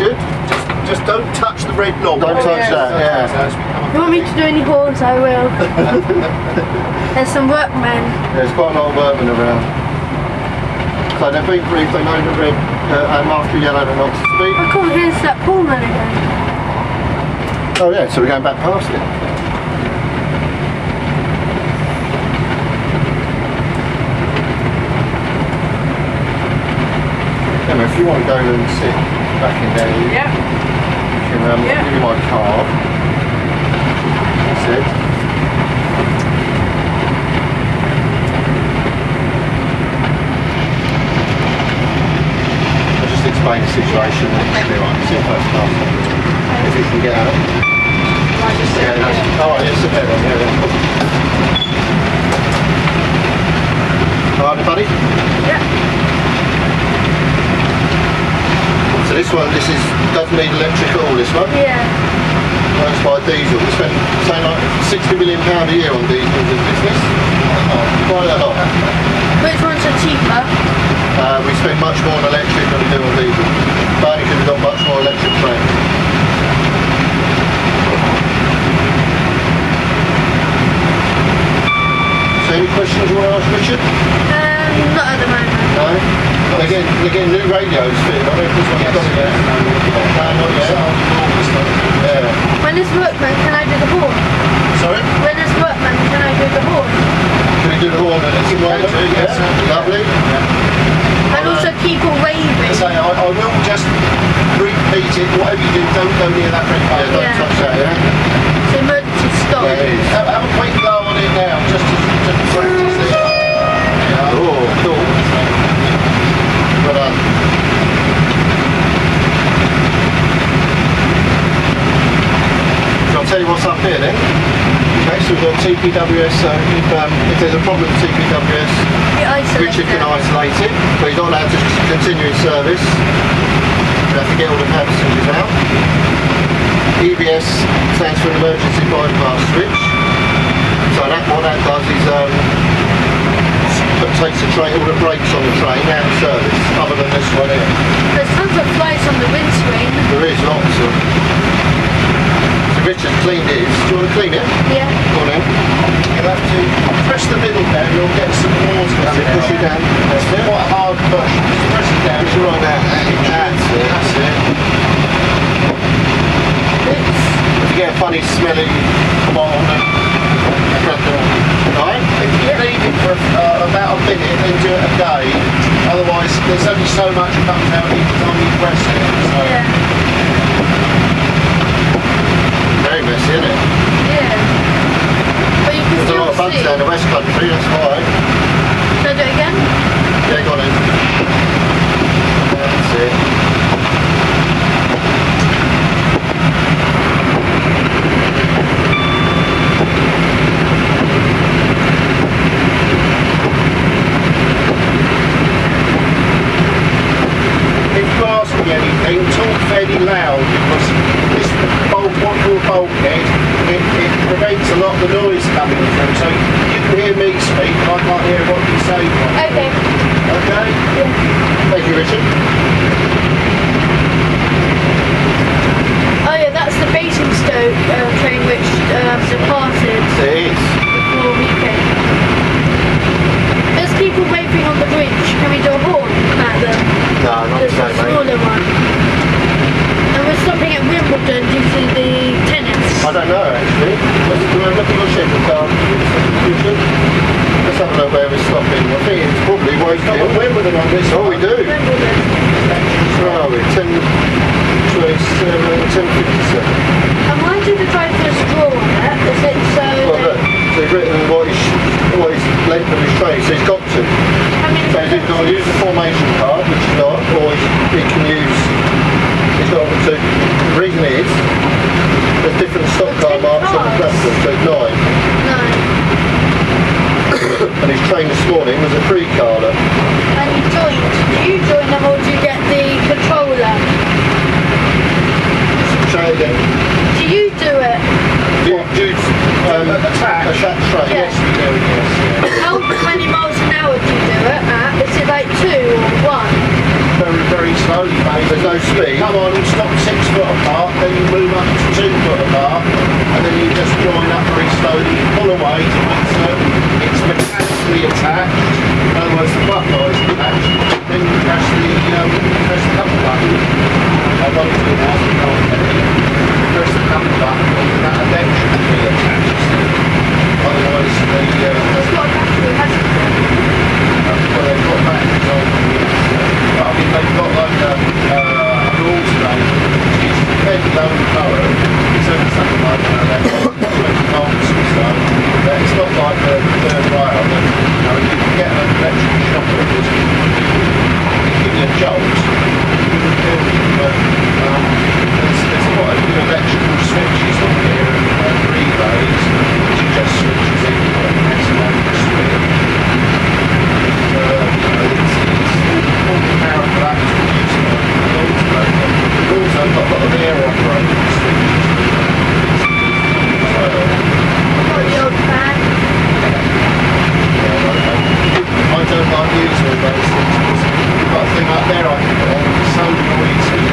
Richard. Just don't touch the red knob. Don't touch that, yeah. If you want me to do any horns, I will. There's some workmen. There's quite a lot of workmen around. So they've been briefed, they know the red, after yellow and not to speed. I can't hear that Pullman again. Oh yeah, so we're going back past it. Emma, if you want to go and sit back in there, Yeah. you can give me my card. That's it. I'll just explain the situation. Sit first class. If you can get out. Yeah, that's, oh, yes, sit there then. Alright, buddy? Yeah. So this one, doesn't need electric at all, this one? Yeah. Runs by diesel. We spend, say, like £60 million a year on diesel in business. Quite a lot. Which ones are cheaper? We spend much more on electric than we do on diesel. But only because we've got much more electric trains. So any questions you want to ask Richard? Not at the moment. No? Again, new radios fit. I don't know if this one's got it yet. Not yet. Yeah. When there's workmen, can I do the horn? Sorry? When there's workmen, can I do the horn? Can we do the horn and it's yeah. Lovely. And also people waving. So I will just repeat it. Whatever you do, don't go near that red button. Yeah, don't touch that, yeah? It's emergency stop. Yeah, it is. Have a quick go on it now, just to practice it. Oh, cool. Well done. So I'll tell you what's up here then. Okay, so we've got TPWS, so if there's a problem with TPWS, Richard can isolate it, but he's not allowed to continue his service. We have to get all the passengers out. EBS stands for emergency bypass switch. So what that does is takes all the brakes on the train out of service, other than this one here. There's tons of flies on the windscreen. There is lots of. So Richard's cleaned it. Do you want to clean it? Yeah. Go on then. You'll have to press the middle down, you'll get some water coming out. Push it down. It's quite a hard push. Just press it down. Push it right down. That's it. That's it. If you get a funny smelly bottle, right? If you leave it for about a minute, then do it a day. Otherwise, there's only so much that comes out each time you press it. So. Yeah. Very messy, isn't it? Yeah. But you can There's a still lot of bugs see. down the West Country, that's why. Shall I do it again? Yeah, go on in. That's it. If you ask me anything, talk fairly loud because this bulkhead, it prevents a lot of the noise coming through. So you can hear me speak, but I can't hear what you say. Okay. Okay? Yeah. Thank you, Richard. Oh yeah, that's the Basingstoke train which departed It is. before we came. There's people waving on the bridge. Can we do a horn at them? No, not There's today, a mate. smaller one. And we're stopping at Wimbledon due to the tennis. I don't know actually. Let's do a look at your schedule card. Let's have a look where we're stopping. I think it's probably Wakefield. Wimbledon on this. Oh, we do. Wimbledon. foot apart, then you move up to 2 foot apart, and then you just join up very slowly, pull away till it's mechanically attached. In other words, the butt is attached. Then you press the cover button. I won't do that, you can't get it. Press the cover button, and that electrically attaches. Otherwise, It's got a battery, hasn't it? well, they've got batteries on. But I mean, they've got like an alternator, which is fairly low in current. It's only something like 20 volts or so. But it's not like the third rail that, you can get an electric shocker that will give you a jolt. But there's quite a few electrical switches on here and relays, which you just switches in for maximum speed. All the power for that is produced by the alternator. We've also got a lot of air operated switches. Got the old fan. I don't like using all those things because you've got a thing up there I can put on, it's so noisy.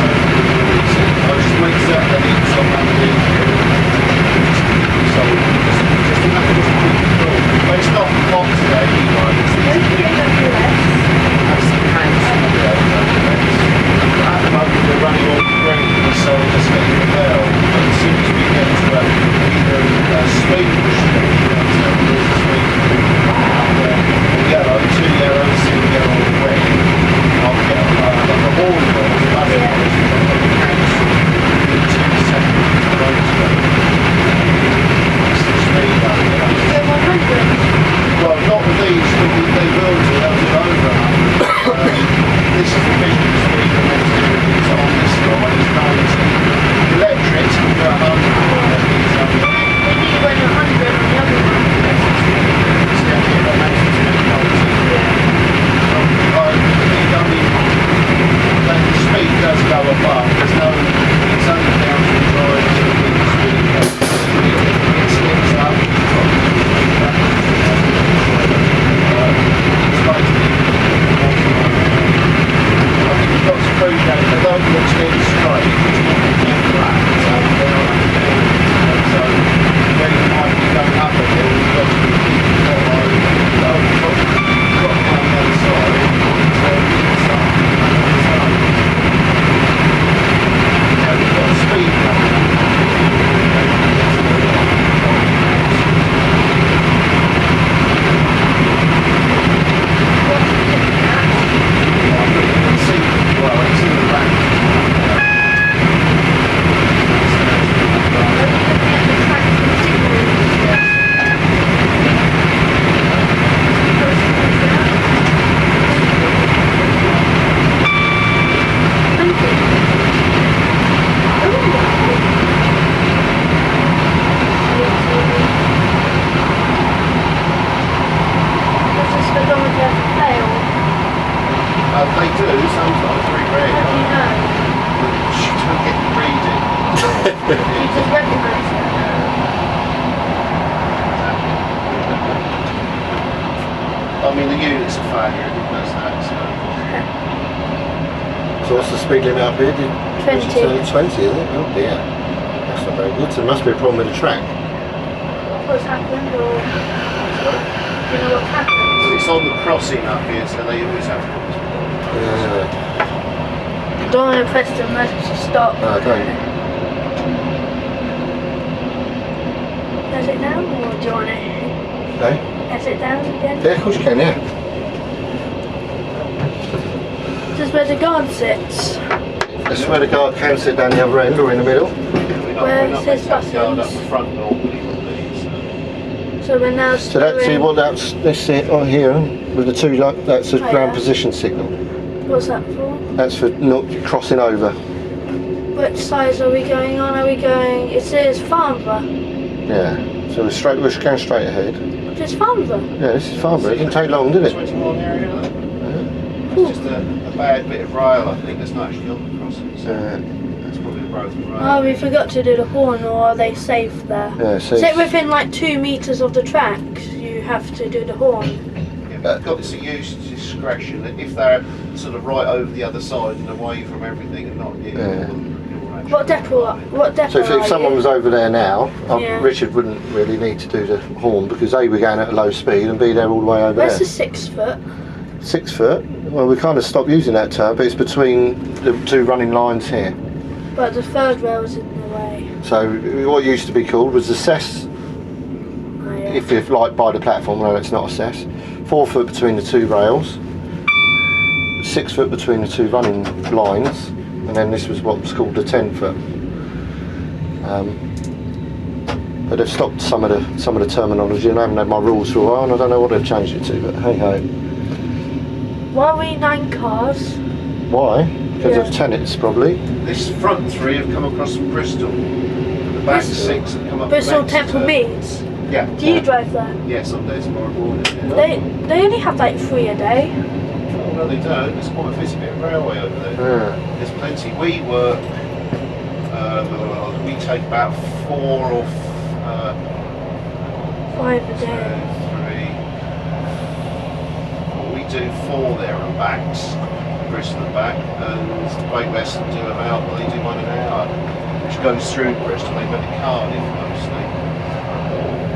I just make certain that it's on underneath here. So just enough to keep it cool. But it's not hot today anyway. That's the council. At the moment we're running all green, so we're just getting the bell. But as soon as we get to either speed restriction, so there's a speed yellow, 2 yellows, 2 yellow, red. I'll get like a horn ball, well, not with these, but they will do, they'll do over. This is the vision speed, and it's on this line, it's 90. Electrics can go 100. We need 100 on the other one. The speed does go above, it's only down to the drive to the speed goes. It slips up. You've got to appreciate they don't look steady straight, it's not flat, so they're on a hill. So when you might be going up a hill, you've got to keep it follow. You've got to go on the other side, so it's up on the other side. So you've got speed coming up. They do sometimes, very rare. How do you know? You don't get to read it. You just recognise it. I mean, the unit's a failure if it does that, so. So what's the speed limit up here? 20. 20, is it? Oh dear. That's not very good. So there must be a problem with the track. What's happened, or you know what's happened? It's on the crossing up here, so they always have problems. Yeah. Don't want to press the emergency stop. No, don't. Does it down, or do you want it? No? Has it down again? Yeah, of course you can, yeah. This is where the guard sits. That's where the guard can sit down the other end or in the middle. Where it says guard up buttons. the front normally, would be, So we're now So that, so you want that's this it on here with the two like that's a Oh, ground yeah. position signal. What's that for? That's for not crossing over. Which size are we going on? Are we going? It says Farnborough. Yeah. So we're going straight ahead. Just Farnborough. Yeah, this is Farnborough. It didn't take long, did it? 21 area, look. It's just a bad bit of rail, I think, that's not actually on the crossing. So that's probably a broken rail. Oh, we forgot to do the horn, or are they safe there? Yeah, so Is it within like 2 meters of the tracks? You have to do the horn. Yeah, but it's a use discretion. If they're sort of right over the other side and away from everything and not near your actual What depot? What depot? So if someone was over there now, Yeah. Richard wouldn't really need to do the horn because A, we're going at a low speed and B, they're all the way over Where's there. the 6 foot? 6 foot? Well, we kind of stopped using that term, but it's between the two running lines here. But the third rail's in the way. So what used to be called was the cess, Oh, yeah. if you're like by the platform, no, it's not a cess. 4 foot between the two rails, 6 foot between the two running lines, and then this was what was called the 10 foot. But they've stopped some of the terminology, and I haven't had my rules for a while, and I don't know what they've changed it to. But hey ho. Why are we 9 cars? Why? Because Yeah. of tenants, probably. This front 3 have come across from Bristol. The back Bristol? 6 have come up Bristol from Exeter. Temple Meads. Yeah. Do you drive that? Yes, I'm there tomorrow morning. Yeah. They only have like 3 a day. Oh, no, they don't. There's quite a bit of railway over there. Yeah. There's plenty. We work. We take about 4 or 5 a 2, day. 3. Well, we do 4 there and backs, Bristol and back, and Great Western do about. Well, they do 1 an hour, which goes through Bristol. They go to Cardiff mostly.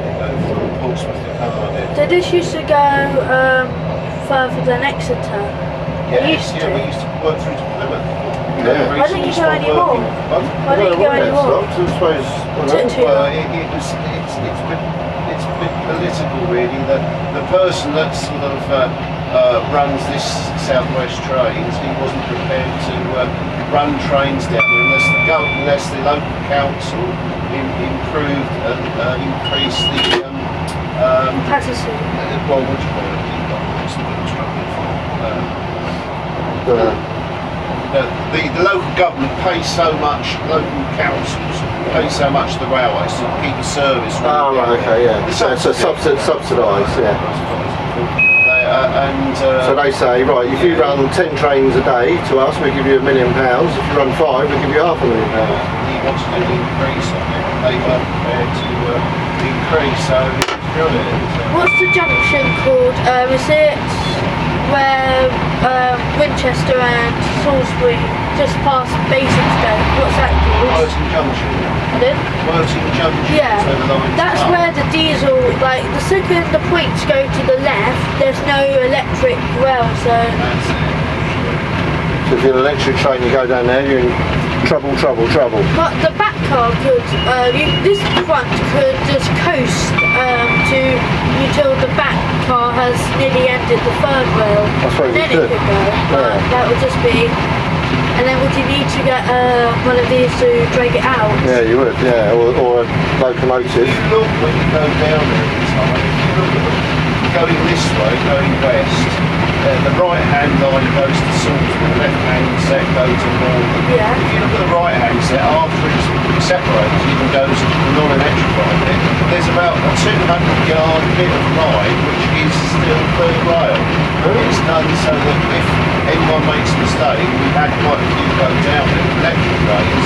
They go from Portsmouth to Cardiff. Did this used to go further than Exeter? Yeah, They used to. we used to work through to Plymouth. Yeah. Why don't you go anymore? Why don't you go Well, anymore? I suppose, Too Well, long. it's a bit political, really. The person that sort of runs this Southwest Trains, he wasn't prepared to run trains down there unless the local council improved and increased the Patterson. well, what do you call it? That's what I'm struggling for. The local government pays so much, local councils pay so much to the railways to keep a service. oh, right, okay, yeah. The So subsidised, yeah. So they say, right, if you run 10 trains a day to us, we give you £1 million. If you run 5, we give you £500,000. He wanted to increase on it. They weren't prepared to increase, so it's brilliant. What's the junction called? Is it where Winchester and Salisbury just past Basingstoke? What's that called? Worthing Junction. Pardon? Worthing Junction. Yeah, So the line's that's up. where the diesel, like the second the points go to the left, there's no electric rail, so That's it. So if you're an electric train, you go down there, you're in trouble. but the back car could, this front could just coast until the back car has nearly ended the third rail, I suppose and then it it could. could go, but Yeah. that would just be, and then would you need to get one of these to drag it out? Yeah, you would, yeah, or a locomotive. If you look when you go down there at the time, if you look at going this way, going west, the right hand line goes to Salisbury, the left hand set goes to Northern. Yeah. If you look at the right hand set, after it's separated and goes to the non-electrified bit, there's about a 200-yard bit of line which is still third rail. It's done so that if anyone makes a mistake, we've had quite a few go down there with electric trains,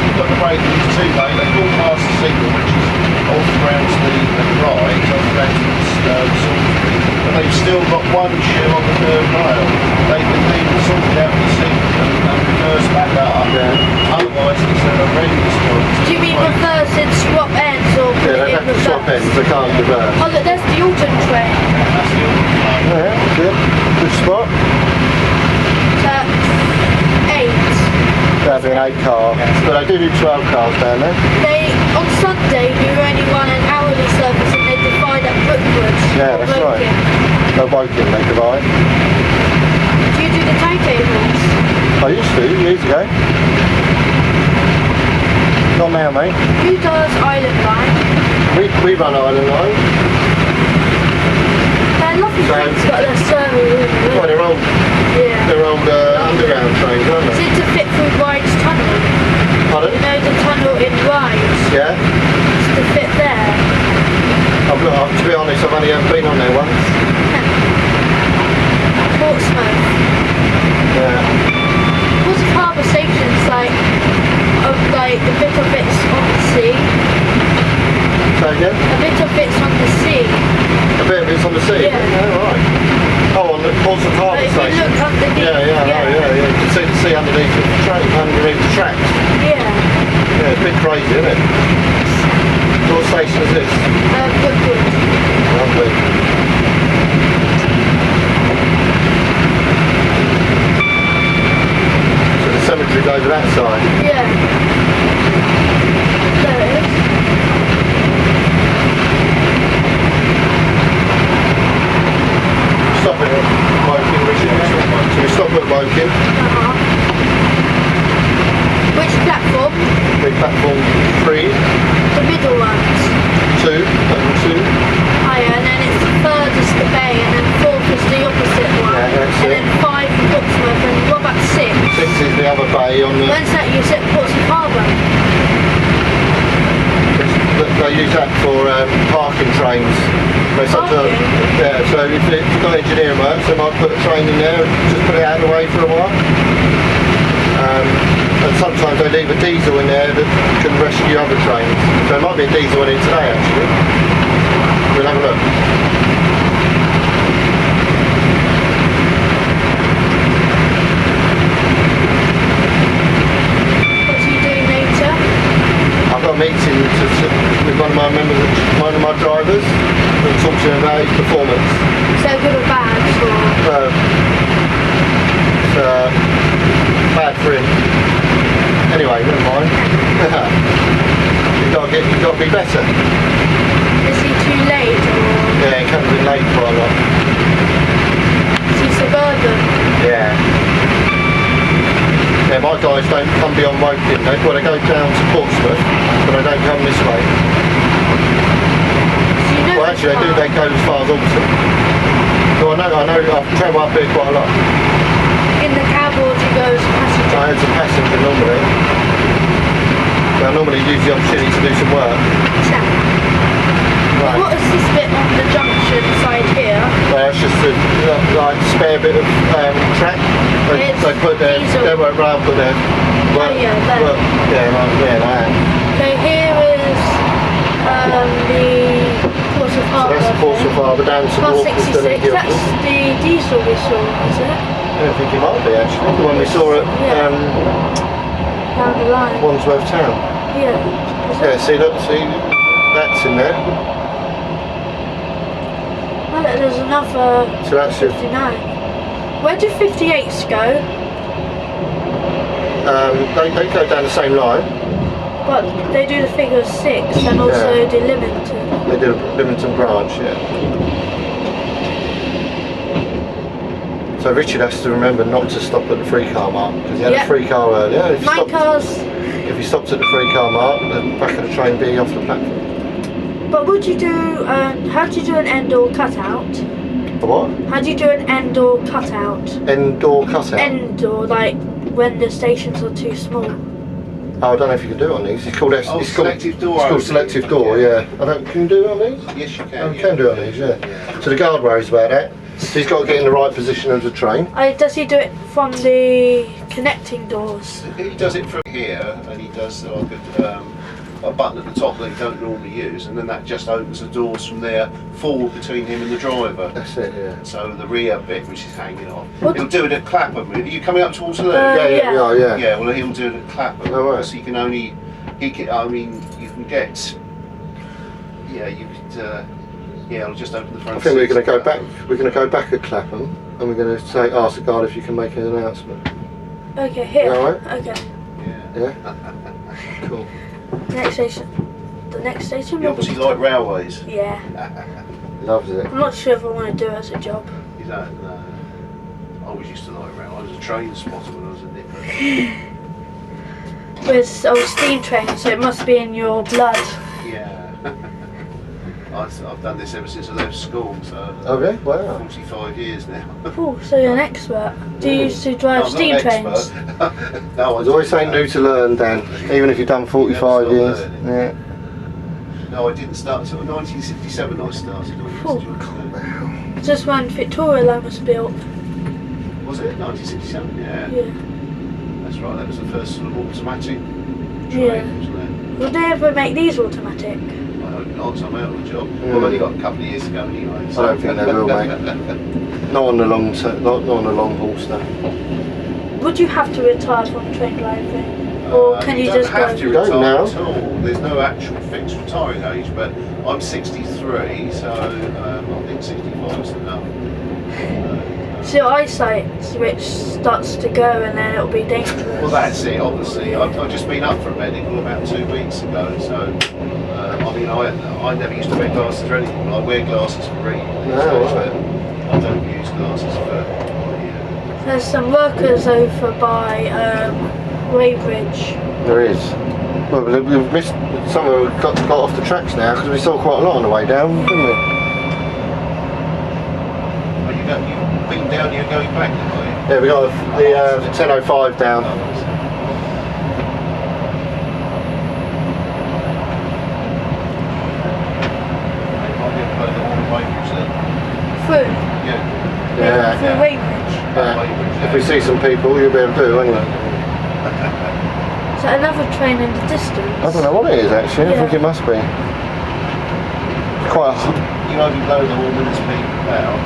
you've got the brake and it's too late, they go past the signal which is off round to the right, off round to Salisbury, and they've still got one shoe on the third rail. They can sort out the signal and reverse back up. Yeah. Otherwise it's a horrendous job. Do you mean reverse and swap ends or put Yeah, it they in have to reverse? swap ends, they can't reverse. Oh look, there's the Alton train. That's the only thing. Yeah, good spot. That's 8. That'd be an 8 car, but I do 12 cars down there. On Sunday we only run an hourly service and they divide at Brookwood. Yeah, or that's right. Woking. No Woking, they divide. Do you do the timetables? I used to, years ago. Not now, mate. Who does Island Line? We run Island Line. They're lovely So- trains, but they're so Well, they're old yeah. underground trains, aren't Is they? it to fit through Rydes Tunnel? Pardon? You know the tunnel in Rydes? Yeah. It's to fit there. To be honest, I've only ever been on there once. Portsmouth. Yeah. Portsmouth Harbour Station's like the bit of it's on the sea. Say again? A bit of it's on the sea. A bit of it's on the sea? Yeah. Right. Oh, on the Portsmouth Harbour Like, if Station? you look underneath. Yeah. You can see the sea underneath the train, underneath the tracks. Yeah. Yeah, it's a bit crazy, isn't it? What station is this? Good. Lovely. So the cemetery's over that side. Yeah. There it is. Stop at Woking, Richard. So we stop at Woking. Which platform? Big platform 3, The middle ones. 2, platform 2. Higher, and then it's the furthest the bay, and then 4th is the opposite one. Yeah, that's and it. then 5 Portsmouth, and what about 6? 6 is the other bay on the... When's that? You said Portsmouth Harbour. They use that for parking trains. Parking? Yeah, so if you've got engineering works, they might put a train in there and just put it out of the way for a while. And sometimes they leave a diesel in there that can rescue other trains. So there might be a diesel in today actually. We'll have a look. What are you doing later? I've got a meeting with one of my drivers and talk to him about his performance. So good or bad? Bad for him. Anyway, never mind. You've got to be better. Is he too late, or Yeah, he comes in late quite a lot. is he suburban? Yeah. Yeah, my guys don't come beyond Woking. They go down to Portsmouth, but they don't come this way. So you know Well, actually, they go as far as Alton. So I know, I've travelled up here quite a lot. in the cab, or do you go as a passenger? I as a passenger normally. But I normally use the opportunity to do some work. Yeah. Right. What is this bit on the junction side here? Well, it's just a like spare bit of track. They put their work round, put their work. yeah, there. Work, like that. Okay, here is the Portsmouth So Harbour. that's the Portsmouth Harbour down to Plus Waterloo. 66, that's the diesel we saw, is it? I don't think it might be actually. The one we saw at Down the line. Wandsworth Town. Yeah. Yeah, see that's in there. Oh, look, there's another So that's your 59. Where do 58s go? they go down the same line. But they do the figure 6 and also the Lymington. They do a Lymington branch, yeah. So Richard has to remember not to stop at the free car mark because he had a free car earlier. If he stopped at the free car mark, the back of the train be off the platform. But would you do, how do you do an end or cutout? A what? How do you do an end or cutout? End door cutout? End or like when the stations are too small. Oh, I don't know if you can do it on these. It's called selective door. It's called selective door, yeah. Can you do it on these? Yes, you can. Oh, you can do it on these, yeah. So the guard worries about that. So he's got to get in the right position of the train. Does he do it from the connecting doors? He does it from here, and he does like a button at the top that he don't normally use, and then that just opens the doors from there forward between him and the driver. That's it, yeah. So the rear bit, which is hanging off, he'll do it at Clapham. Are you coming up to Waterloo? Yeah. We are, yeah. Yeah, well he'll do it at Clapham. Oh, right. So you can only, you can get, you could, I'll just open the front. I think we're going to go back. We're going to go back at Clapham, and we're going to ask the guard if you can make an announcement. Okay, here. Alright. Okay. Yeah. Cool. Next station. The next station. You obviously like railways. Yeah. Loves it. I'm not sure if I want to do it as a job. You don't know. I always used to like railways. I was a train spotter when I was a nipper. I was steam trained, so it must be in your blood. Yeah. I've done this ever since I left school, so Okay, wow. 45 years now. Oh, so you're an expert. Do you used to drive steam trains? No, There's always something new to learn, Dan, even if you've done 45 years. Yeah. No, I didn't start until 1967 I started. Wow. Just when Victoria Line was built. Was it 1967? Yeah. That's right, that was the first sort of automatic train, wasn't it? Will they ever make these automatic? I hope not, I'm out of the job. Well, I've only got a couple of years to go anyway. I don't think they will, mate. Not on the long not on the long haul stuff. Would you have to retire from train driving? Or can you just don't have go? to Don't retire now. at all. There's no actual fixed retiring age, but I'm 63, so I think 65 is enough. So your eyesight which starts to go and then it'll be dangerous. Well, that's it. Obviously, I've just been up for a medical about 2 weeks ago, so I mean, I never used to wear glasses or anything. I wear glasses for reading. No, so right. I don't use glasses for. There's some workers over by Weybridge. There is. Well, we've missed some of them got off the tracks now because we saw quite a lot on the way down, didn't we? You've been down here going back, are you? Yeah, we got the 10:05 down. Through? Yeah. Through Weybridge. Yeah. If we see some people, you'll be able to do, won't you? Is that another train in the distance? I don't know what it is actually. I Yeah. think it must be. Quite. You only blow the horn when it's beeping out.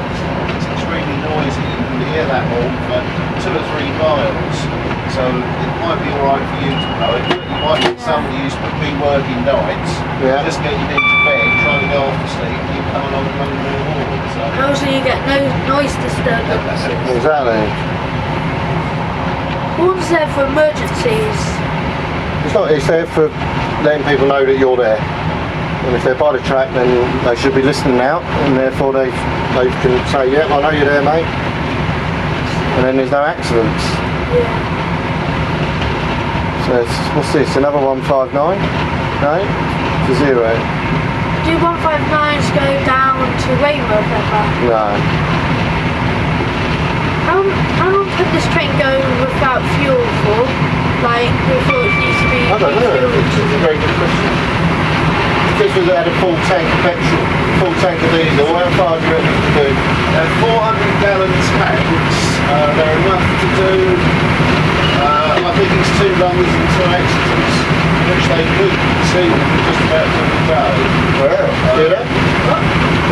It's extremely noisy. You can hear that horn for 2 or 3 miles. So it might be alright for you to know it, but you might get somebody who's been working nights, Yeah. just getting into bed, trying to go off to sleep, and you come along and blowing the horn. So. And also you get no noise disturbance. Exactly. Horns there for emergencies. It's not. It's there for letting people know that you're there. And if they're by the track, then they should be listening out, and therefore they can say, "Yeah, I know you're there, mate." And then there's no accidents. Yeah. So what's this? Another 159? No, it's a 0. Do 159s go down to Weymouth ever? No. How long could this train go without fuel for? Like, before it needs to be I don't know. fueled? It's a very good question. If this was had a full tank of petrol, full tank of diesel, how far do you reckon it could do? 400-gallon tanks, they're enough to do, I think it's 2 runs and 2 exits, which they could see just about to go. Wow. Do that?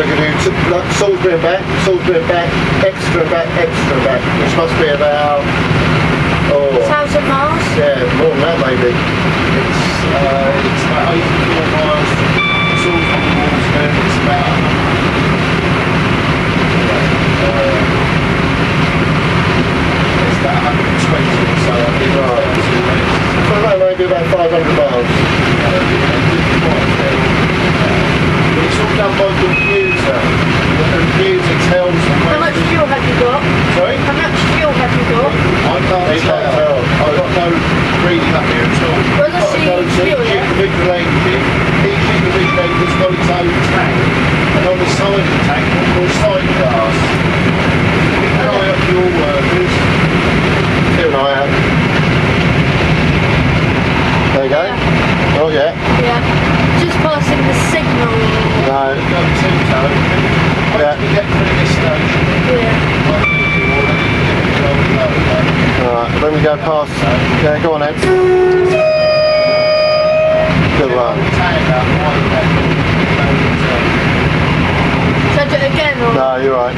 They could do like Salisbury and back, extra back, which must be about 1,000 miles? yeah, more than that maybe. It's about 84 miles from Salisbury to Waterloo. It's about it's about 120 or so, I think. So no, maybe about 500 miles. It's all done by computer. The computer tells them How much fuel have you got? Sorry? How much fuel have you got? I can't tell. I've got no reading up here at all. Well, let's see fuel, yeah? Each individuator's got its own tank, and on the side of the tank, what's called sidecars. Keep an eye out for your workers. Keep an eye out. There you go. Yeah. Oh yeah. Yeah. Just passing the signal. No. Go two-toe. Once Yeah. we get through this station, Yeah. I think you already get it Alright, when we go past, yeah, go on then. Good one. Should I do it again or? No, you're right.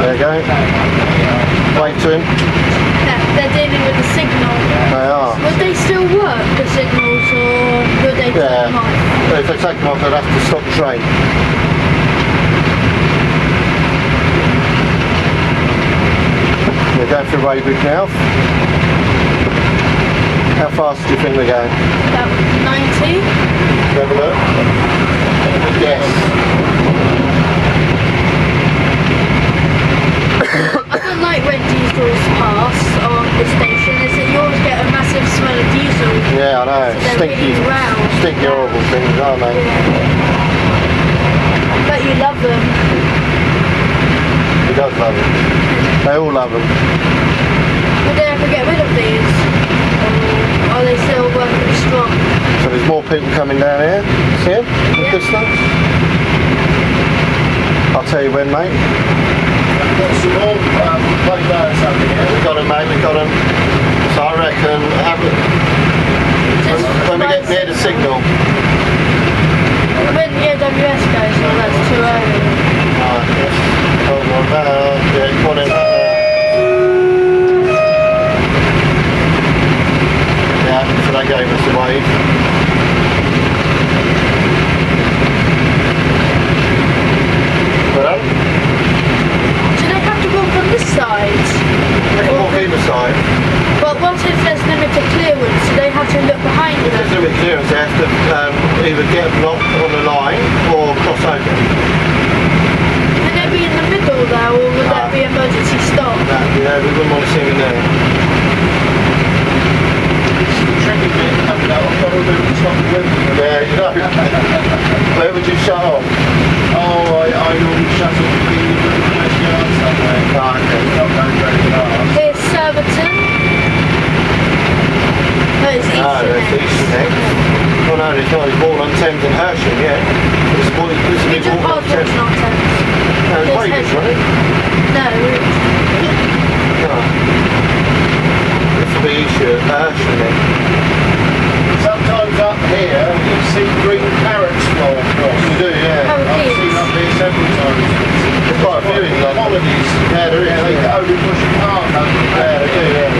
There you go. Wait to him. Yeah, they're dealing with the signal. They are. Would they still work, the signals, or would they turn them off? Yeah. If they take them off, they'll have to stop the train. We're going through Weybridge now. How fast do you think we're going? About 90? Have a look. Yes. I don't like when diesels pass on the station, is that you always get a massive smell of diesel. Yeah, I know. So they're Stinky, really round. stinky, horrible things, aren't they? But you love them. He does love them. They all love them. Would they ever get rid of these? Or are they still working strong? So there's more people coming down here. See them? In the distance? I'll tell you when, mate. Got some more bloody birds over here. We got them, mate. We got them. So I reckon when we get near the signal. When the AWS goes, well, that's too early. Right, yes. Hold on, yeah, come on in. Yeah, so they gave us a wave. Well, Do they have to walk on this side? they can walk either side. But what if there's limited clearance? Do they have to look behind If there's them? limited clearance, they have to either get blocked on the line or cross over. Can they be in the middle there, or would that be emergency stop? No, yeah, we wouldn't want to see them in there. It's the tricky bit coming out. I've got to do to stop the wind. Yeah, you know. Where would you shut off? Oh, I normally shut off the west yard somewhere. Ah, okay. Not going very fast. Here's Surbiton. No, it's Eastern Ah, that's Eggs. Eastern Eggs. Oh no, it's not. It's Born-on-Thames and Hersham, yeah. It's You just passed Born-on-Thames. Watson on Thames. No, it's There's Weybridge, Hersham. wasn't it? No, No. This will be Hersham then. Sometimes up here you see green parrots fly across. You do, yeah. Oh, I've seen up here several times. There's quite a few in London. Holidays. Yeah, there is. Yeah, they go over Bush Park. Yeah, they do, yeah.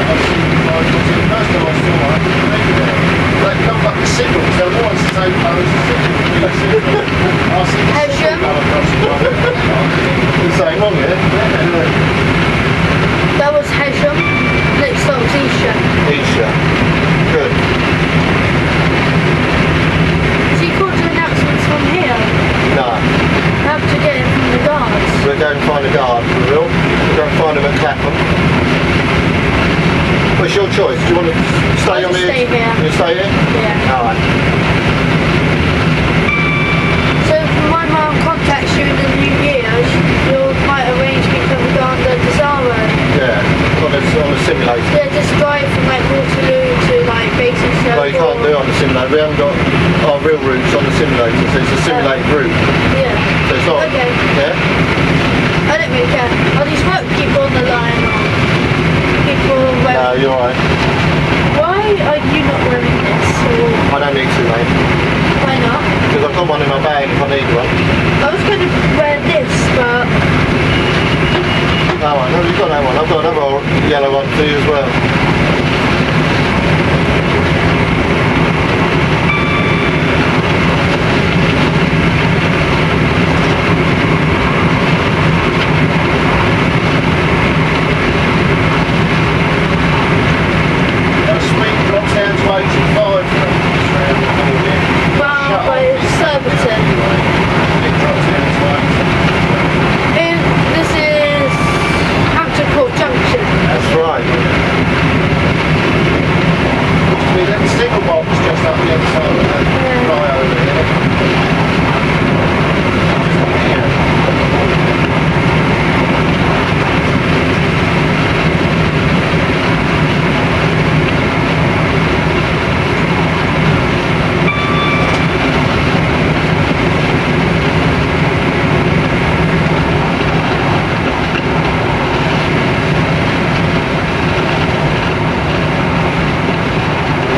I've seen the first time I saw it, I couldn't believe it. They come back to signals, they're always the same colours as signals. I see the Hersham. signal come across the road. The same one, yeah? that was Hersham. Next stop's Eastern. Isha. Good. So you can't do announcements from here. No. You have to get it from the guards. We'll go and find a guard, we will. We'll go and find them at Clapham. Well, it's your choice. Do you want to stay I'll on just here? stay here. You stay here? Yeah. Alright. So if my mum contacts you in the new year, you might arrange me to go on the Desaro. Yeah. On a simulator. Yeah, just drive from like Waterloo to like Basingstoke. No, you can't do it on the simulator. We haven't got our real routes on the simulator, so it's a simulated route. Yeah. So it's not. Okay. Yeah? I don't really care. Are these work people on the line or people No, wearing? you're alright. Why are you not wearing this? Or I don't need to, mate. why not? Because I've got one in my bag if I need one. I was going to wear this, but Alright, no, you've got that one. I've got another yellow one for you as well. The speed drops down to 85 from this round the corner. well, by Surbiton. It drops down to 80. And this is Hampton Court Junction. That's right. I mean, the signal box just up the other side of the Yeah. right over here. Yeah.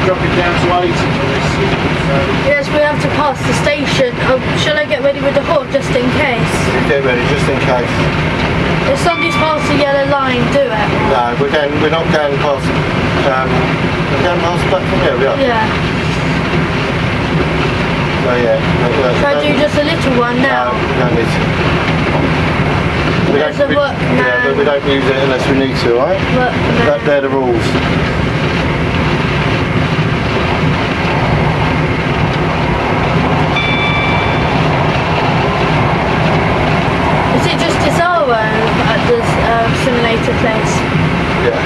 Drop it down to 80 for this signal, so Yes, we have to pass the station. Shall I get ready with the horn just in case? Get ready, just in case. If somebody's past the yellow line, do it. No, we're not going past. We're going past the platform. Yeah, we are. Yeah. So yeah. Should I do just a little one No, now? we don't need to. We There's a workman. yeah, but we don't use it unless we need to, right? Workman. They're the rules. Is it just Desaro at the simulator place? Yeah.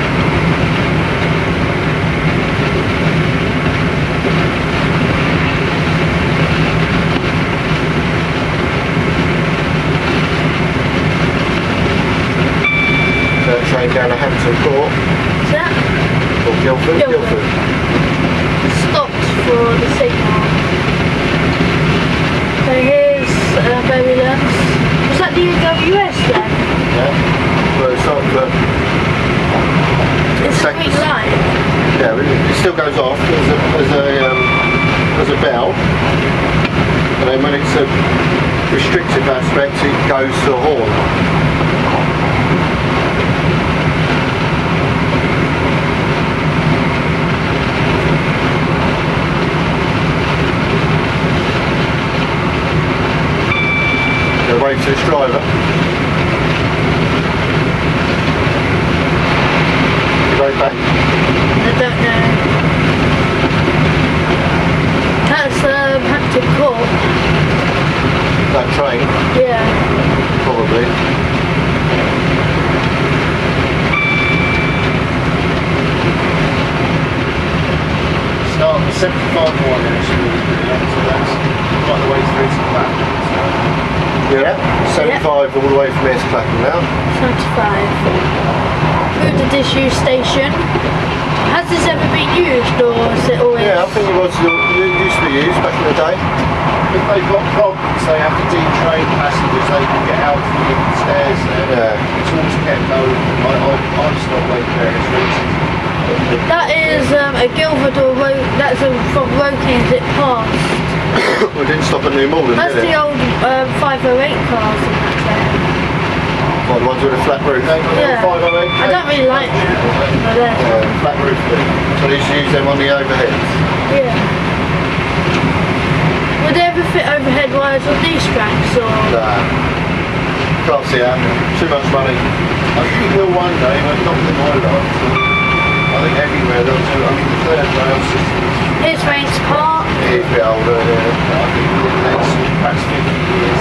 So train down to Hampton Court. Is that? Or green light. Yeah, it still goes off as a bell, and then when it's a restrictive aspect, it goes to a horn. Wave to its driver. Right back. I don't know. That's Hampton Court. That train? Yeah. Probably. Start 75 more actually, so that's quite the way through to the back. Yeah, 75 all the way from here to Clapham now. 75. Through the disused station. Has this ever been used, or is it always? Yeah, I think it used to be used back in the day. If they've got problems, they have to detrain passengers, they can get out from the stairs there. Yeah. It's always kept going. I've stopped there for various reasons. That is a Guildford or that's from Woking, is it passed? We didn't stop at New Malden, That's did the it? old 508 cars in that train. Well, the ones with a flat roof. Yeah. 508. I don't really like them. But Flat roof. So they used to use them on the overheads. yeah. Would they ever fit overhead wires on these tracks, or? Nah. Can't see that. Too much money. I think it will one day, but not in my life. I think everywhere they'll do. I mean, the third rail system is Here's Rains Park. It is a bit older, yeah. I think within the next perhaps 50 years,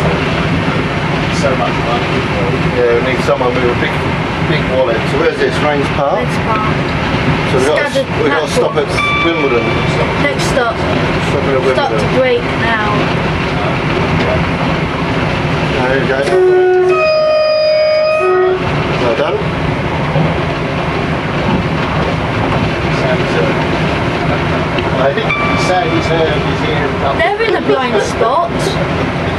so much money. Yeah, we need someone with a big wallet. So where's this? Rains Park? Rains Park. So we've got to stop at Wimbledon. Next stop. Stopping at Start to Wimbledon. break now. There you go. Well done. I think Sandy's Herb is here. They're in a blind spot.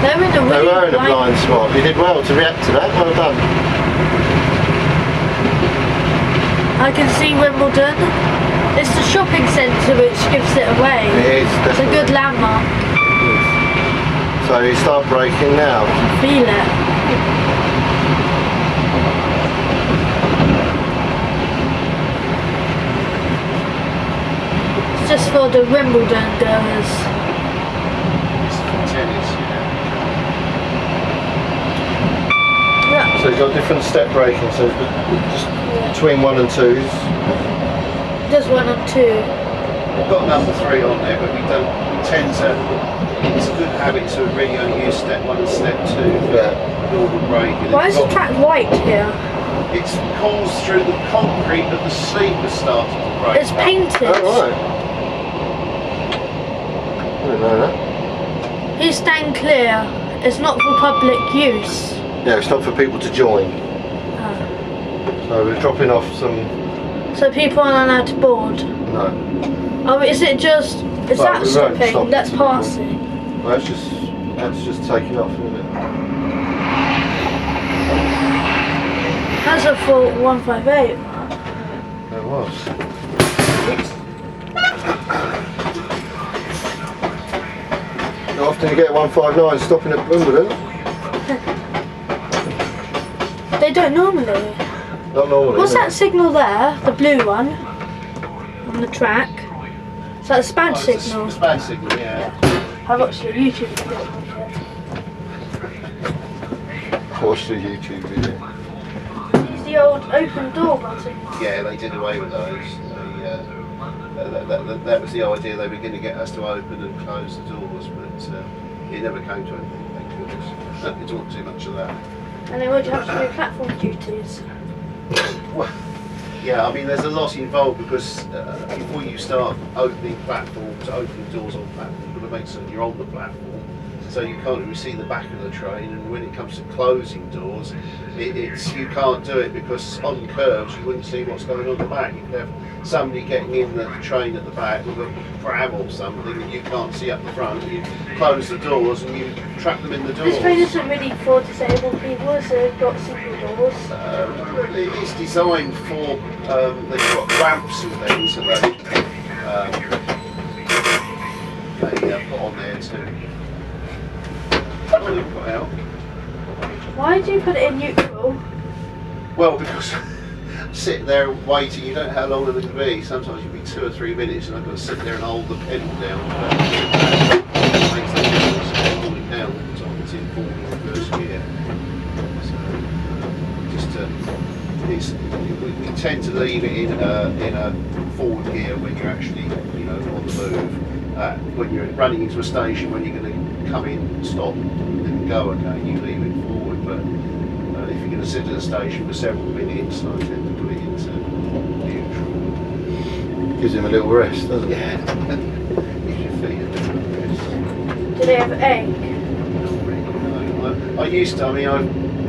They're in a They really were in a blind spot. You did well to react to that. Well done. I can see Wimbledon. It's the shopping centre which gives it away. It is, It's a good landmark. So you start braking now. Feel it. It's just for the Wimbledon goers. It's for tennis, Yeah. So you've got different step braking. So just between 1 and 2s. Just 1 and 2. We've got number 3 on there, but we tend to, it's a good habit to really only use step 1 and step 2 for normal braking. Why is the track white here? It's caused through the concrete that the sleeper started to break. It's painted. Oh, right. I didn't know that. Please stand clear. It's not for public use. Yeah, it's not for people to join. Oh. So we're dropping off some. So people aren't allowed to board. No. Oh, is it just? Is Well, that we won't stopping? stop That's it. passing. Well, that's just taking off, isn't it? That's a full 158. It was. How often you get 159 stopping at Wimbledon? They don't normally. Not normally. What's is it? that signal there? The blue one on the track. Is that a span signal? It's a span signal, yeah. I watched a YouTube video. Watch the YouTube video. Use the old open door button. Yeah, they did away with those. That was the idea. They were going to get us to open and close the doors, but it never came to anything, thank goodness. It talked too much of that. And then would you have to do platform duties? Well, yeah, I mean, there's a lot involved because before you start opening platforms, opening doors on platforms, you've got to make certain you're on the platform. so you can't really see the back of the train. And when it comes to closing doors, you can't do it because on curves you wouldn't see what's going on the back. You could have somebody getting in the train at the back with a pram or something that you can't see up the front. You close the doors and you trap them in the doors. This train isn't really for disabled people, so they've got single doors. It's designed for they've got ramps and things that they put on there too. Oh, they've put out. Why do you put it in neutral? Well, because sit there waiting, you don't know how long they're going to be. Sometimes you'll be 2 or 3 minutes and I've got to sit there and hold the pedal down. It makes the difference holding it down all the time. It's in forward or reverse gear. So we tend to leave it in a forward gear when you're actually on the move. When you're running into a station, when you're going to come in, stop, and go again, you leave it forward. But if you're going to sit at a station for several minutes, I tend to put it into neutral. Gives him a little rest, doesn't it? Yeah. Gives your feet a little rest. Do they have egg? Not really, no. I used to. I mean,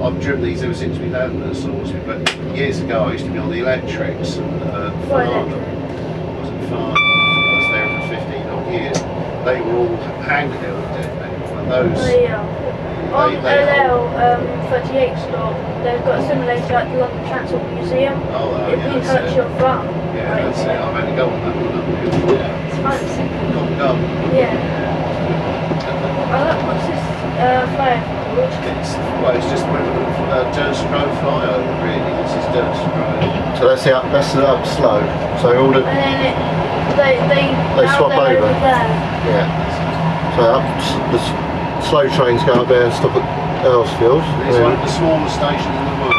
I've driven these ever since we've had them at Salisbury, but years ago I used to be on the electrics and What Farnham. electric? I was at Farnham. I was there for 15 odd years. They were all handheld, and those. On LL 38 stop, they've got a simulator at the London Transport Museum. Oh, If you touch your thumb. Yeah, that's it. I've had to go on that one. Yeah. It's fancy. Got. Yeah. What's this flyer called? It's just Durstgrove flyover, really. This is Durstgrove. So that's the up slow. So all the And then they swap they're over. There. yeah. So up the slow trains go up there and stop at Earlsfield. It's one of the smallest stations in the world.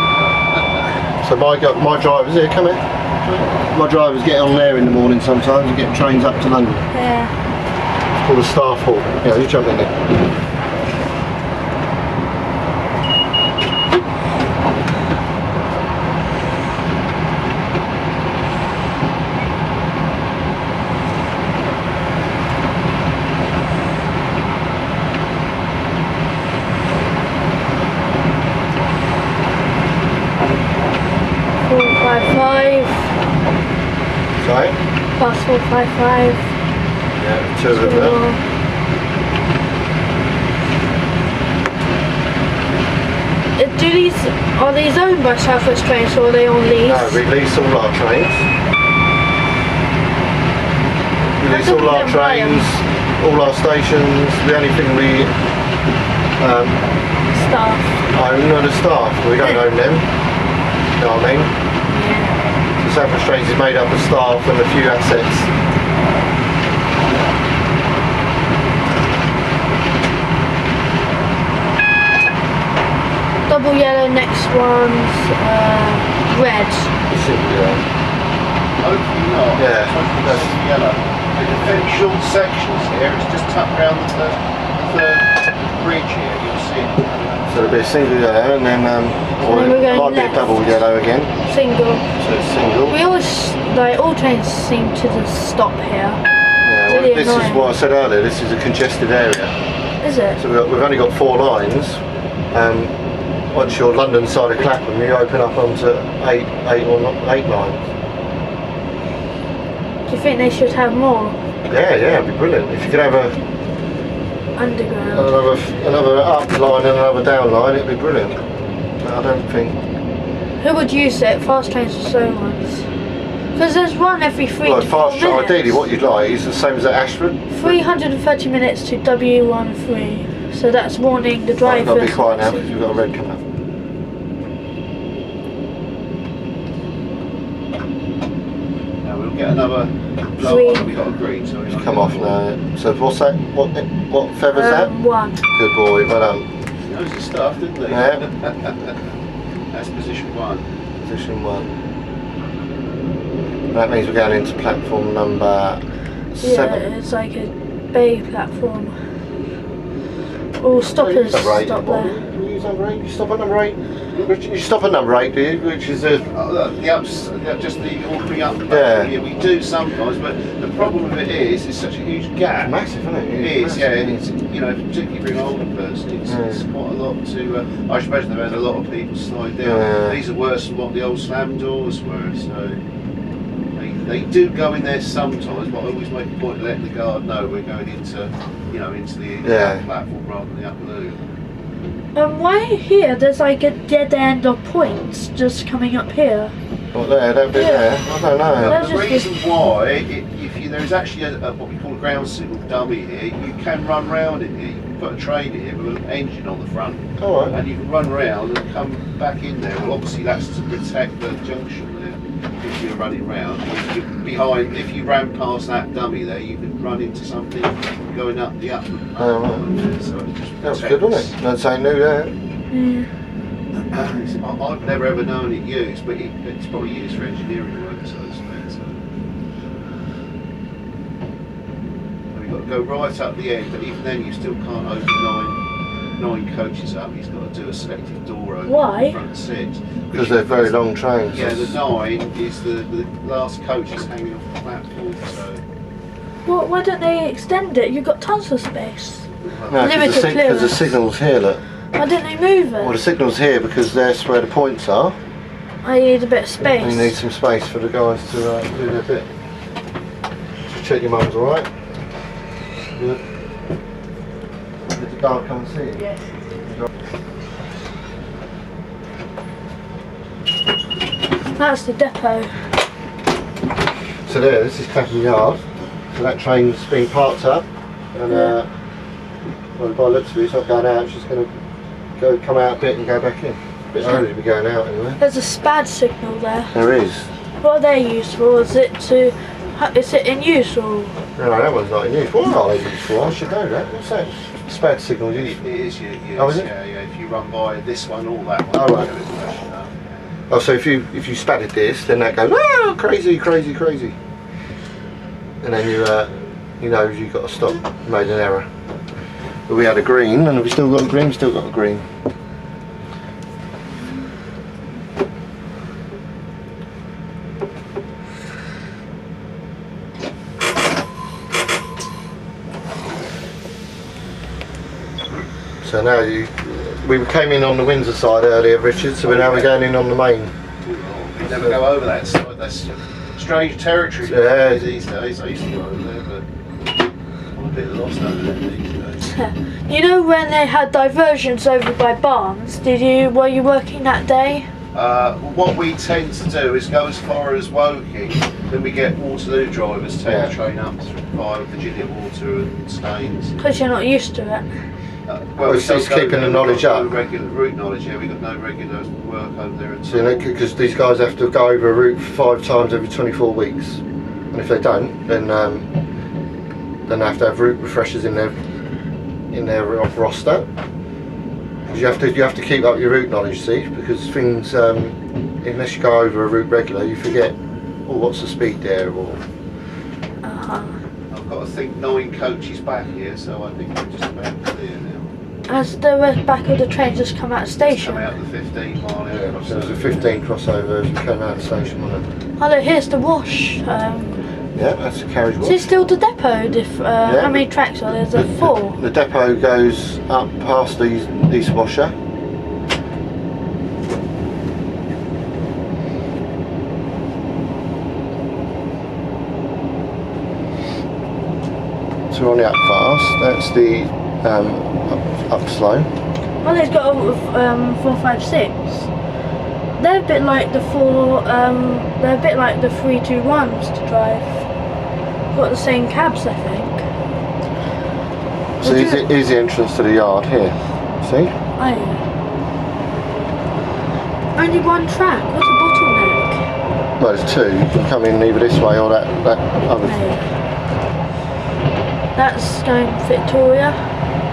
So my drivers here, come here. My drivers get on there in the morning sometimes and get trains up to London. Yeah. It's called a staff hall. Yeah, you jump in there. Sorry? Bus 455. Yeah, two of them there. Are these owned by South West Trains or are they on lease? No, we lease all our trains. We lease all our trains, all our stations. The only thing we Staff. own are the staff. We don't own them. You know what I mean? Yeah. The South West Trains is made up of staff and a few assets. Double yellow, next one's red. Hopefully not. Yeah, Hopefully that's it's yellow. There's a fairly short sections here. It's just tucked around the third bridge here. You'll see it. so it'll be a single yellow and then we're going might be a left. double yellow again. Single. So it's single. We always, all trains seem to just stop here. Yeah, well, really this annoying. is what I said earlier. This is a congested area. Is it? So we've only got 4 lines. Once you're London side of Clapham, you open up onto 8 lines. Do you think they should have more Yeah, it'd be brilliant. If you could have underground? another up line and another down line, it'd be brilliant. But I don't think. Who would use it? Fast trains or slow ones? Because there's one every 3 Well, to 4 fast minutes. ideally, what you'd like is the same as at Ashford. 330 minutes to W13. So that's warning the Right, driver. you've got to be quiet now because we've got a red coming up. Now we'll get another Green. We've got a green, so It's come off now. So what's that? What feather's that? 1. Good boy, well done. Knows his stuff, didn't he? Yeah. That's position 1. Position 1. That means we're going into platform number 7. Yeah, it's like a bay platform. All stoppers Right. stop there. Use Where's number 8? You stop at number 8? You stop at number 8, do you? Which is a... just the ordinary up. Yeah. We do sometimes, but the problem with it is it's such a huge gap. It's massive, isn't it? It is, yeah. It's, you know, particularly for an older person, it's quite a lot to. I suppose they've had a lot of people slide down. Yeah. These are worse than what the old slam doors were, so they do go in there sometimes. But I always make a point of letting the guard know we're going into, you know, into the platform rather than the upper loop. Why here there's like a dead end of points just coming up here? What there? That bit there? I don't know. That's The just reason why, there's actually what we call a ground signal dummy here, you can run round it here. You can put a train in here with an engine on the front. All right. And you can run around and come back in there. Well, obviously that's to protect the junction there. If you're running round, if you ran past that dummy there, you could run into something going up the up. Right. So it just That was good, wasn't it? No saying no there. I've never ever known it used, but it's probably used for engineering work, so to speak. So. We've got to go right up the end, but even then you still can't open nine coaches up. He's got to do a selective door open. Why? In front 6. Because they're very long trains. Yeah, the 9 is the last coach is hanging off the platform. So. Well, why don't they extend it? You've got tons of space. No, Limited because the clearance. signal's here, look. Why don't they move Well, the it? signal's here because that's where the points are. I need a bit of space. And you need some space for the guys to do their bit. Just check your mum's alright. Good. Did the guard come and see you? Yes. That's the depot. So there, this is Clapham Yard. So that train's been parked up, and well, by the looks of it, it's not going out. It's just going to come out a bit and go back in. A bit early to be going out anyway. There's a SPAD signal there. There is. What are they used for? Is it in use or? No, that one's not in use. What are they used for? I should know that. What's that? SPAD signal used for? It is used. Oh, is it? Yeah. If you run by this one or that one. Oh, right. Oh, so if you spadded this, then that goes, oh, crazy, crazy, crazy. And then you know you've got to stop. You made an error. But we had a green, and have we still got a green? We've still got a green. So now we came in on the Windsor side earlier, Richard, so now we're going in on the main. You never go over that side, that's strange territory these days. I used to go over there, but I'm a bit lost over there these days. You know when they had diversions over by Barnes? Were you working that day? What we tend to do is go as far as Woking, then we get Waterloo drivers take the train up via Virginia Water and Staines. Because you're not used to it. Well, it's keeping the knowledge up. No regular route knowledge, yeah, we've got no regular work over there at So, you know, because these guys have to go over a route 5 times every 24 weeks, and if they don't, then they have to have route refreshers in their roster. Because you have to keep up your route knowledge, see, because things unless you go over a route regular, you forget, oh, what's the speed there, or. I've got to think 9 coaches back here, so I think we're just about clear now. Has the back of the train just come out of station? Come out the 15 mile area. Yeah, so there's a 15 crossover as we came out of the station, wasn't it? Oh look, here's the wash. Yeah, that's the carriage Is wash. it still the depot? How many tracks are there? There's 4. The depot goes up past the east washer. So we're on the up fast. That's the up slow. Well, it's got a 456. They're a bit like the 321s to drive. Got the same cabs, I think. So here's the entrance to the yard here. See? Oh yeah. Only one track. What a bottleneck. Well, there's 2. You can come in either this way or that other. Yeah. That's going Victoria.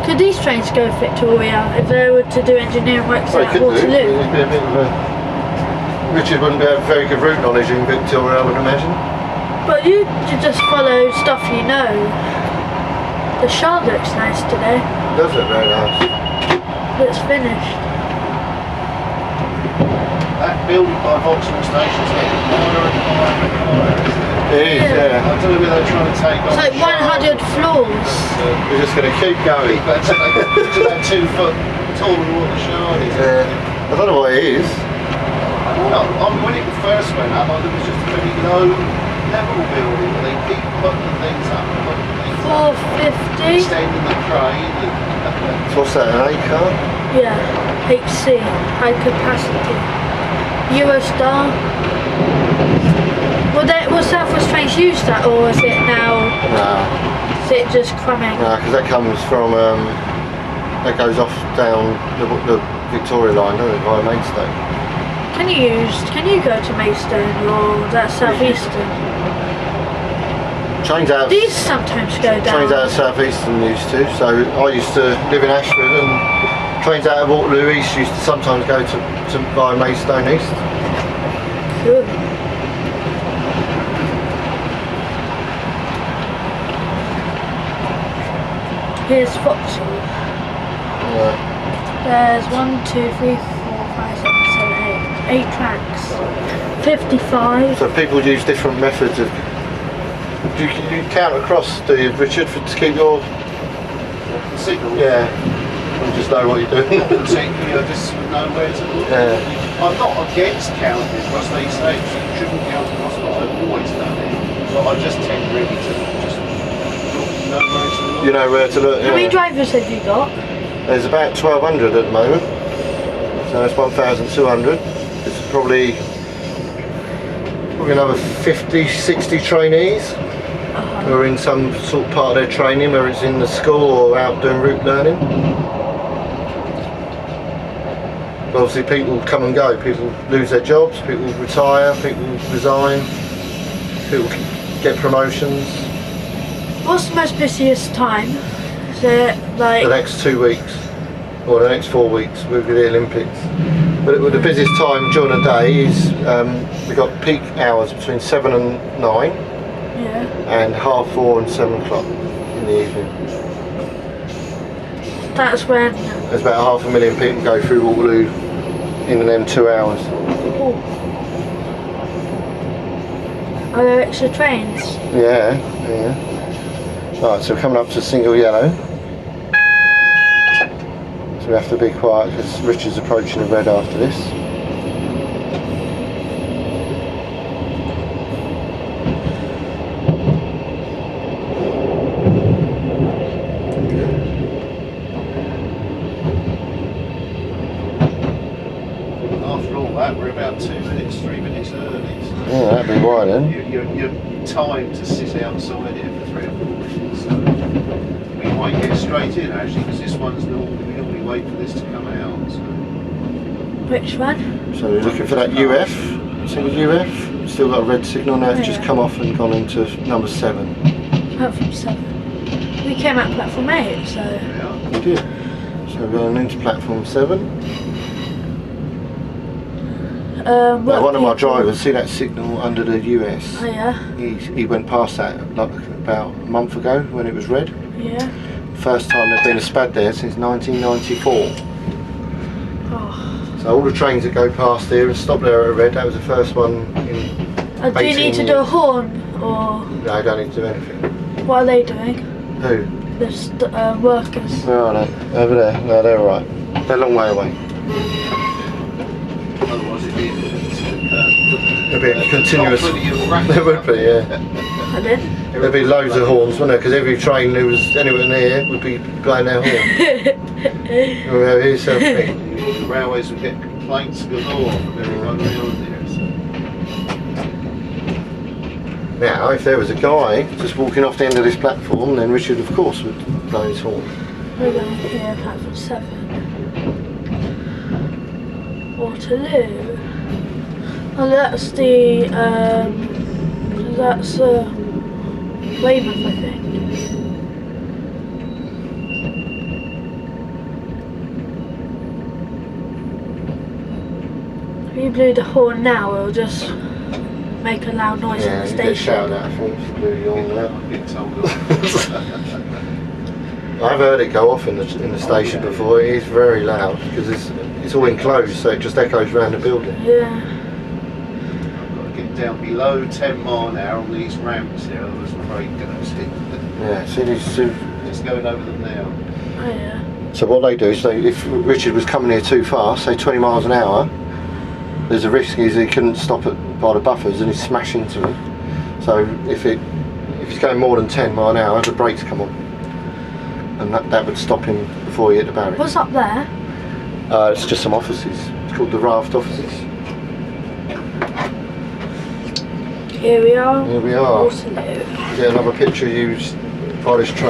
Could these trains go Victoria if they were to do engineering works Well, at it could do. Waterloo? It'd be a bit of a... Richard wouldn't have very good route knowledge in Victoria, I would imagine. But you just follow stuff you know. The shard looks nice today. Does it very nice? It's finished. building by Vauxhall station's getting higher and higher and higher, isn't it? It is, yeah. I don't know whether they're trying to take on. It's like 100 floors. We're just going to keep going. That's about 2 foot taller than what the shard is. I don't know what it is. Well, when it first went up, it was just a very low level building. They keep putting things up and putting things up. 450. Extending the crane. So what's that, an A-car? Yeah, HC, high capacity. Eurostar. Will South West Trains use that, or is it now? No. Is it just cramming? No, because that comes from, that goes off down the Victoria line, doesn't it, via Maidstone. Can you go to Maidstone, or that's South Eastern? Trains out. These sometimes go down. Trains out of South Eastern used to. So I used to live in Ashford, and trains out of Waterloo East used to sometimes go to via Maidstone East. Cool. Here's Vauxhall. Yeah. There's 1, 2, 3, 4, 5, 6, 7, 8. 8 tracks. 55. So people use different methods of. Do you count across, do you, Richard, to keep your Signal. Yeah. You just know what you're doing. You just know where to look. Yeah. I'm not against counting because they say you shouldn't count across, but I've always done it. So I just tend really to just know where to look. You know where to look. How many Yeah. drivers have you got? There's about 1,200 at the moment. So that's 1,200. It's probably another 50, 60 trainees who are in some sort of part of their training, whether it's in the school or out doing route learning. But obviously people come and go, people lose their jobs, people retire, people resign, people get promotions. What's the most busiest time? Is it like... The next 2 weeks, or the next 4 weeks will be the Olympics. But the busiest time during the day is, we've got peak hours between 7 and 9, Yeah. and 4:30 and 7 o'clock in the evening. That's when... There's about 500,000 people go through Waterloo in them 2 hours. Oh. Are there extra trains? Yeah, yeah. Right, so we're coming up to single yellow. So we have to be quiet because Richard's approaching the red after this. After all that, we're about 2 minutes, 3 minutes early. So Yeah, that'd be why then. you're timed to sit outside here for 3 or 4 minutes. So we might get straight in actually, because this one's we normally wait for this to come out. So. Which one? So we're looking for that UF. See the UF? Still got a red signal now, it's just come off and gone into number 7. Platform 7. We came out platform 8, so... Yeah. We did. So we're going into platform 7. Now, one of my drivers, see that signal under the US? Oh yeah? He went past that like about a month ago when it was red. Yeah. First time there's been a SPAD there since 1994. Oh. So all the trains that go past here and stop there at red, that was the first one in Do you need to 18 do a years. horn, or No, I don't need to do anything. what are they doing? Who? The workers. Where are they? Over there. No, they're alright. They're a long way away. Otherwise it'd be There'd be a continuous... There would be, yeah. I did. There'd be loads of horns, wouldn't there? Because every train who was anywhere near would be blowing their horn. Here's something. The railways would get complaints galore from everyone around here. So. Now, if there was a guy just walking off the end of this platform, then Richard, of course, would blow his horn. We're going here, platform 7. Waterloo. Oh, that's the, that's Weymouth, I think. If you blew the horn now, it'll just make a loud noise Yeah, in the you get station. shouted at, I think, if you blew your horn now. I'm getting told off. I've heard it go off in the station before. It is very loud because it's all enclosed, so it just echoes around the building. Yeah. down below 10 mile an hour on these ramps here, I was afraid goes in. Yeah, see these two. Just going over them now. Oh yeah. So what they do is if Richard was coming here too fast, say 20 miles an hour, there's a risk is he couldn't stop by the buffers and he'd smash into them. So if he's going more than 10 mile an hour, the brakes come on. And that would stop him before he hit the barrier. What's up there? It's just some offices. It's called the Raft offices. Here we are. Here we are. Waterloo. Yeah, another picture used by this train.